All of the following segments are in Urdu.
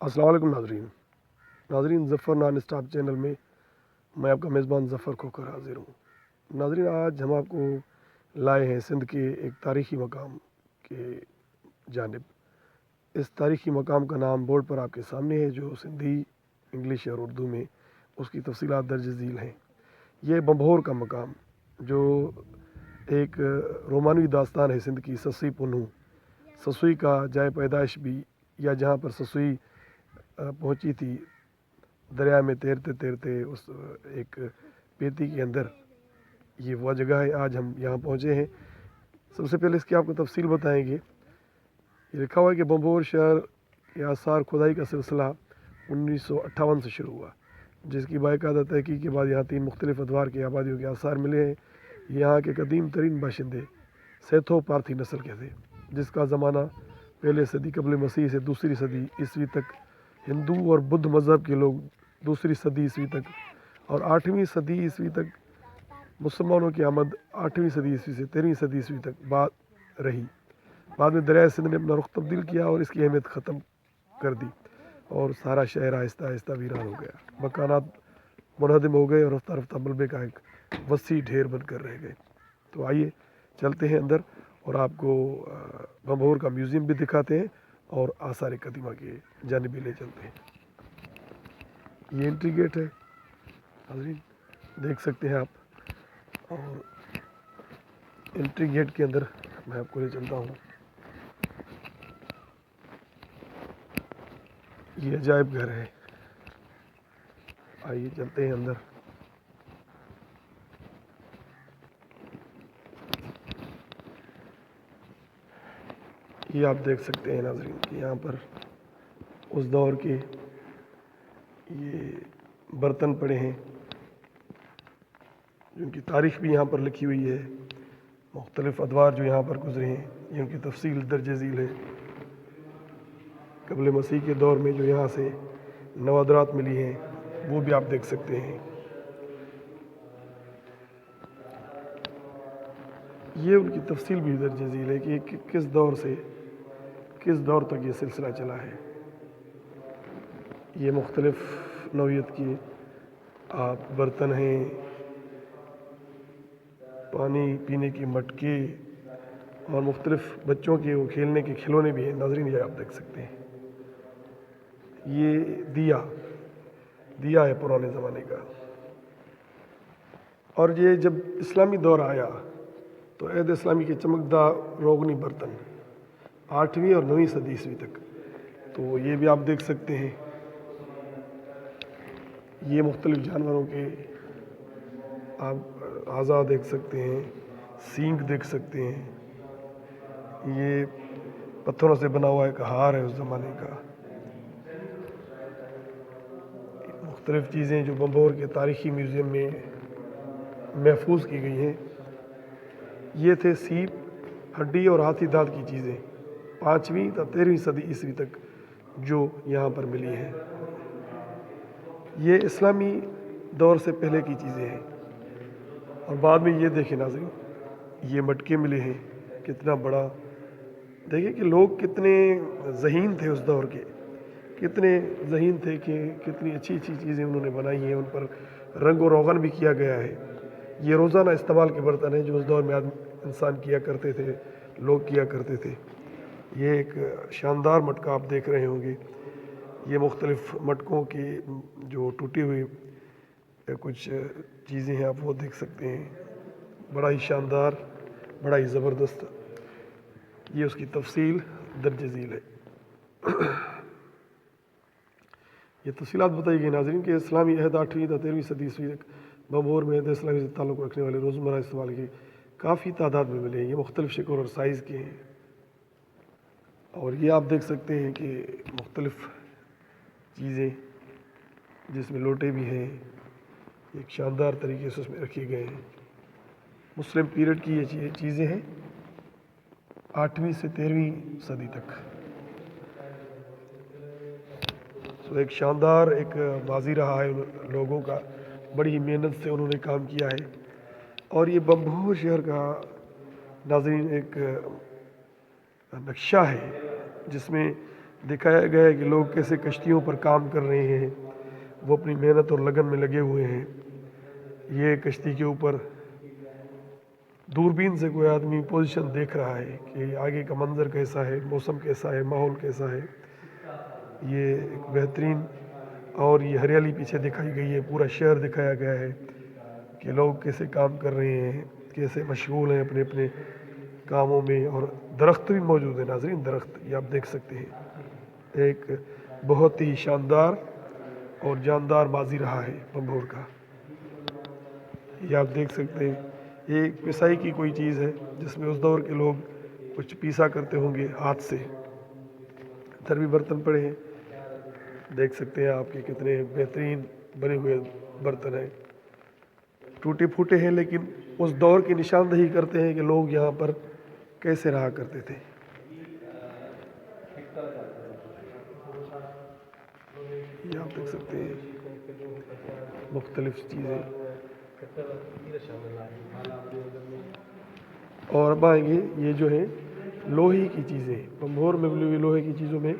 السلام علیکم ناظرین ظفر نان اسٹاپ چینل میں میں آپ کا میزبان ظفر کھوکر حاضر ہوں۔ ناظرین، آج ہم آپ کو لائے ہیں سندھ کے ایک تاریخی مقام کے جانب۔ اس تاریخی مقام کا نام بورڈ پر آپ کے سامنے ہے، جو سندھی، انگلش اور اردو میں اس کی تفصیلات درج ذیل ہیں۔ یہ بمبھور کا مقام، جو ایک رومانوی داستان ہے سندھ کی، سسوئی پنہو، سسوئی کا جائے پیدائش بھی، یا جہاں پر سسوئی پہنچی تھی دریا میں تیرتے تیرتے اس ایک پیتی کے اندر، یہ وہ جگہ ہے۔ آج ہم یہاں پہنچے ہیں۔ سب سے پہلے اس کی آپ کو تفصیل بتائیں گے۔ یہ لکھا ہوا ہے کہ بمبھور شہر کے آثار کھدائی کا سلسلہ 1958 سے شروع ہوا، جس کی باقاعدہ تحقیق کے بعد یہاں 3 مختلف ادوار کی آبادیوں کے آثار ملے ہیں۔ یہاں کے قدیم ترین باشندے سیتھو پارتھی نسل کے تھے، جس کا زمانہ پہلے صدی قبل مسیح سے دوسری صدی عیسوی تک، ہندو اور بدھ مذہب کے لوگ دوسری صدی عیسوی تک، اور 8ویں صدی عیسوی تک مسلمانوں کی آمد 8ویں صدی عیسوی سے 13ویں صدی عیسوی تک بعد رہی۔ بعد میں دریائے سندھ نے اپنا رخ تبدیل کیا اور اس کی اہمیت ختم کر دی، اور سارا شہر آہستہ آہستہ ویران ہو گیا۔ مکانات منہدم ہو گئے اور رفتہ رفتہ ملبے کا ایک وسیع ڈھیر بن کر رہ گئے۔ تو آئیے چلتے ہیں اندر اور آپ کو بمبھور کا میوزیم بھی دکھاتے ہیں اور آثار قدیمہ کے جانب بھی لے چلتے ہیں۔ یہ انٹری گیٹ ہے، حاضرین دیکھ سکتے ہیں آپ، اور انٹری گیٹ کے اندر میں آپ کو لے چلتا ہوں۔ یہ عجائب گھر ہے، آئیے چلتے ہیں اندر۔ یہ آپ دیکھ سکتے ہیں ناظرین کہ یہاں پر اس دور کے یہ برتن پڑے ہیں، جن کی تاریخ بھی یہاں پر لکھی ہوئی ہے۔ مختلف ادوار جو یہاں پر گزرے ہیں، ان کی تفصیل درج ذیل ہے۔ قبل مسیح کے دور میں جو یہاں سے نوادرات ملی ہیں، وہ بھی آپ دیکھ سکتے ہیں۔ یہ ان کی تفصیل بھی درج ذیل ہے کہ کس دور سے کس دور تک یہ سلسلہ چلا ہے۔ یہ مختلف نوعیت کے آپ برتن ہیں، پانی پینے کی مٹکے، اور مختلف بچوں کے وہ کھیلنے کے کھلونے بھی ہیں۔ ناظرین یہ آپ دیکھ سکتے ہیں، یہ دیا ہے پرانے زمانے کا۔ اور یہ جب اسلامی دور آیا تو عہد اسلامی کے چمکدار روغنی برتن 8ویں اور 9ویں صدی عیسوی تک، تو یہ بھی آپ دیکھ سکتے ہیں۔ یہ مختلف جانوروں کے آپ اعضاء دیکھ سکتے ہیں، سینگ دیکھ سکتے ہیں۔ یہ پتھروں سے بنا ہوا ایک ہار ہے اس زمانے کا۔ مختلف چیزیں جو بمبھور کے تاریخی میوزیم میں محفوظ کی گئی ہیں۔ یہ تھے سیپ، ہڈی اور ہاتھی دانت کی چیزیں 5ویں تا 13ویں صدی عیسوی تک جو یہاں پر ملی ہیں۔ یہ اسلامی دور سے پہلے کی چیزیں ہیں۔ اور بعد میں یہ دیکھیں ناظرین، یہ مٹکے ملے ہیں، کتنا بڑا۔ دیکھیں کہ لوگ کتنے ذہین تھے اس دور کے، کتنے ذہین تھے کہ کتنی اچھی اچھی چیزیں انہوں نے بنائی ہیں۔ ان پر رنگ و روغن بھی کیا گیا ہے۔ یہ روزانہ استعمال کے برتن ہیں جو اس دور میں انسان کیا کرتے تھے، لوگ کیا کرتے تھے۔ یہ ایک شاندار مٹکا آپ دیکھ رہے ہوں گے۔ یہ مختلف مٹکوں کی جو ٹوٹی ہوئی کچھ چیزیں ہیں، آپ وہ دیکھ سکتے ہیں۔ بڑا ہی شاندار، بڑا ہی زبردست، یہ اس کی تفصیل درج ذیل ہے۔ یہ تفصیلات بتائی گئی ناظرین کہ اسلامی عہد 8ویں تا 13ویں صدی عیسوی تک بمبھور میں عہد اسلامی سے تعلق رکھنے والے روزمرہ استعمال کی کافی تعداد میں ملے ہیں۔ یہ مختلف شکل اور سائز کے ہیں، اور یہ آپ دیکھ سکتے ہیں کہ مختلف چیزیں جس میں لوٹے بھی ہیں، ایک شاندار طریقے سے اس میں رکھے گئے ہیں۔ مسلم پیریڈ کی یہ چیزیں ہیں 8ویں سے 13ویں صدی تک۔ ایک شاندار ایک ماضی رہا ہے لوگوں کا، بڑی محنت سے انہوں نے کام کیا ہے۔ اور یہ بمبھور شہر کا ناظرین ایک نقشہ ہے، جس میں دکھایا گیا ہے کہ لوگ کیسے کشتیوں پر کام کر رہے ہیں، وہ اپنی محنت اور لگن میں لگے ہوئے ہیں۔ یہ کشتی کے اوپر دوربین سے کوئی آدمی پوزیشن دیکھ رہا ہے کہ آگے کا منظر کیسا ہے، موسم کیسا ہے، ماحول کیسا ہے۔ یہ ایک بہترین، اور یہ ہریالی پیچھے دکھائی گئی ہے، پورا شہر دکھایا گیا ہے کہ لوگ کیسے کام کر رہے ہیں، کیسے مشغول ہیں اپنے اپنے کاموں میں، اور درخت بھی موجود ہیں ناظرین، درخت یہ آپ دیکھ سکتے ہیں۔ ایک بہت ہی شاندار اور جاندار ماضی رہا ہے بمبھور کا، یہ آپ دیکھ سکتے ہیں۔ یہ ایک پسائی کی کوئی چیز ہے جس میں اس دور کے لوگ کچھ پیسا کرتے ہوں گے ہاتھ سے۔ ادھر بھی برتن پڑے ہیں، دیکھ سکتے ہیں آپ کے کتنے بہترین بنے ہوئے برتن ہیں، ٹوٹے پھوٹے ہیں لیکن اس دور کی نشاندہی کرتے ہیں کہ لوگ یہاں پر کیسے رہا کرتے تھے۔ یہ آپ دیکھ سکتے ہیں مختلف چیزیں، اور اب آئیں گے یہ جو ہے لوہے کی چیزیں۔ بمبھور میں ملی ہوئی لوہے کی چیزوں میں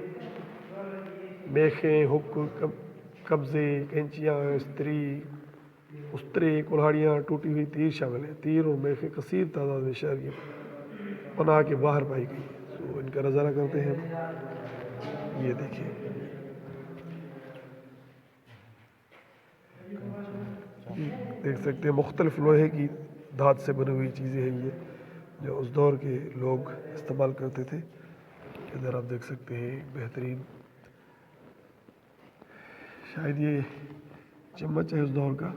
میخیں، ہک، قبضے، کینچیاں، استرے، کلہاڑیاں، ٹوٹی ہوئی تیر شامل ہیں۔ تیر اور میخیں کثیر تعداد میں شہر کی پناہ کے باہر پائی گئی، تو ان کا نظارہ کرتے ہیں۔ یہ دیکھیں، دیکھ سکتے ہیں مختلف لوہے کی دھات سے بنی ہوئی چیزیں ہیں یہ، جو اس دور کے لوگ استعمال کرتے تھے۔ ادھر آپ دیکھ سکتے ہیں بہترین، شاید یہ چمچ ہے اس دور کا،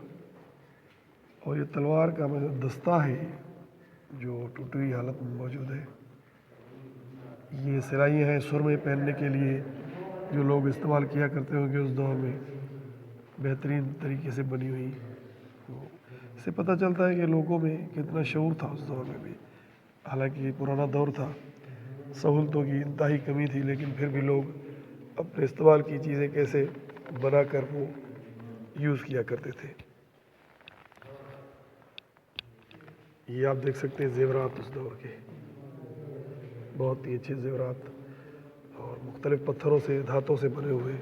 اور یہ تلوار کا دستہ ہے جو ٹوٹی ہوئی حالت میں موجود ہے۔ یہ سلائیاں ہیں سرمے پہننے کے لیے جو لوگ استعمال کیا کرتے ہوں گے اس دور میں، بہترین طریقے سے بنی ہوئی۔ اس سے پتہ چلتا ہے کہ لوگوں میں کتنا شعور تھا اس دور میں بھی، حالانکہ یہ پرانا دور تھا، سہولتوں کی انتہائی کمی تھی، لیکن پھر بھی لوگ اپنے استعمال کی چیزیں کیسے بنا کر وہ یوز کیا کرتے تھے۔ یہ آپ دیکھ سکتے ہیں زیورات اس دور کے، بہت ہی اچھے زیورات، اور مختلف پتھروں سے، دھاتوں سے بنے ہوئے۔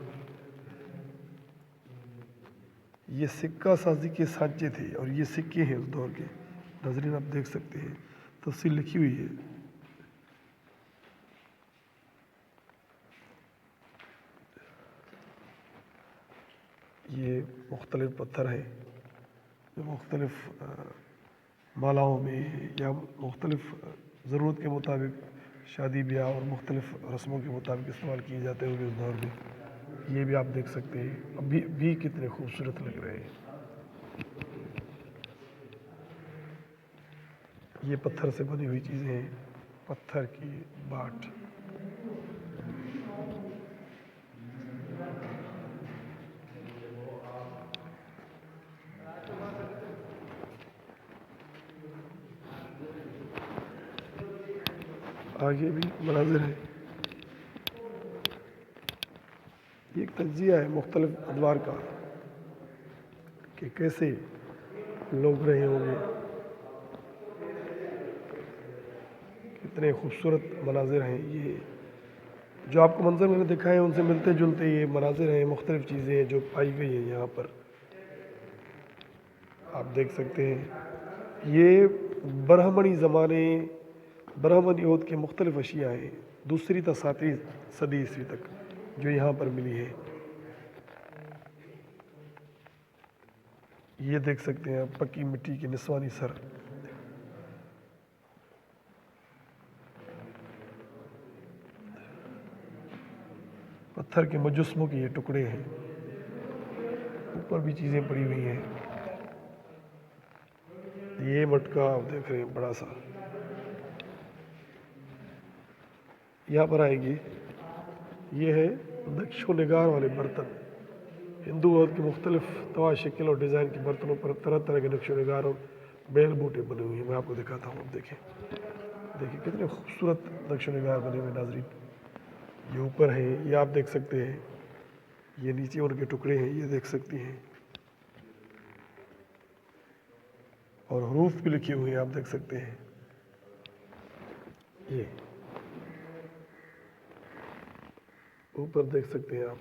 یہ سکہ سازی کے سانچے تھے، اور یہ سکے ہیں اس دور کے، ناظرین آپ دیکھ سکتے ہیں، تفصیل لکھی ہوئی ہے۔ یہ مختلف پتھر ہیں جو مختلف مالاؤں میں یا مختلف ضرورت کے مطابق شادی بیاہ اور مختلف رسموں کے مطابق استعمال کیے جاتے ہوں گے اس دور میں۔ یہ بھی آپ دیکھ سکتے ہیں، ابھی بھی کتنے خوبصورت لگ رہے ہیں۔ یہ پتھر سے بنی ہوئی چیزیں ہیں، پتھر کی باٹ۔ آگے بھی مناظر ہیں، یہ ایک تجزیہ ہے مختلف ادوار کا کہ کیسے لوگ رہے ہوں گے، کتنے خوبصورت مناظر ہیں۔ یہ جو آپ کو منظر میں نے دکھائے ان سے ملتے جلتے یہ مناظر ہیں، مختلف چیزیں ہیں جو پائی گئی ہیں یہاں پر، آپ دیکھ سکتے ہیں۔ یہ برہمنی زمانے، برہمن یود کے مختلف اشیاء ہیں، 2 تا 7 صدی عیسوی تک جو یہاں پر ملی ہے۔ یہ دیکھ سکتے ہیں آپ پکی مٹی کے نسوانی سر، پتھر کے مجسموں کے یہ ٹکڑے ہیں، اوپر بھی چیزیں پڑی ہوئی ہیں۔ یہ مٹکا آپ دیکھ رہے ہیں بڑا سا، یہاں پر آئیں گے، یہ ہے نقش و نگار والے برتن۔ ہندو وقت کے مختلف طوا، شکل اور ڈیزائن کے برتنوں پر طرح طرح کے نقش و نگار اور بیل بوٹے بنے ہوئے ہیں۔ میں آپ کو دکھاتا ہوں، اب دیکھیں کتنے خوبصورت نقش و نگار بنے ہوئے ناظرین۔ یہ اوپر ہیں، یہ آپ دیکھ سکتے ہیں، یہ نیچے ان کے ٹکڑے ہیں، یہ دیکھ سکتی ہیں، اور حروف بھی لکھی ہوئی ہیں، آپ دیکھ سکتے ہیں۔ اوپر دیکھ سکتے ہیں آپ،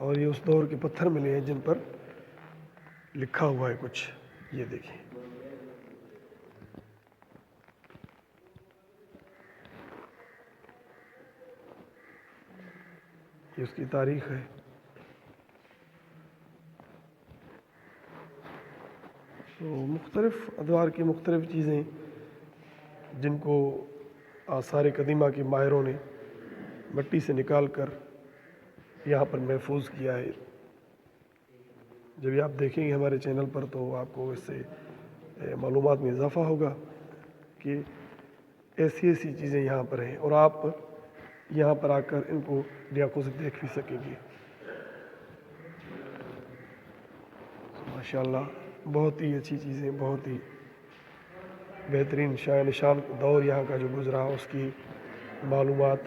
اور یہ اس دور کے پتھر ملے ہیں جن پر لکھا ہوا ہے کچھ، یہ دیکھیں۔ یہ اس کی تاریخ ہے۔ تو مختلف ادوار کی مختلف چیزیں جن کو آثار قدیمہ کے ماہروں نے مٹی سے نکال کر یہاں پر محفوظ کیا ہے۔ جب یہ آپ دیکھیں گے ہمارے چینل پر تو آپ کو اس سے معلومات میں اضافہ ہوگا کہ ایسی ایسی چیزیں یہاں پر ہیں، اور آپ یہاں پر آ کر ان کو آنکھوں سے دیکھ بھی سکیں گے۔ ماشاءاللہ بہت ہی اچھی چیزیں، بہت ہی بہترین شاہ نشان دور یہاں کا جو گزرا اس کی معلومات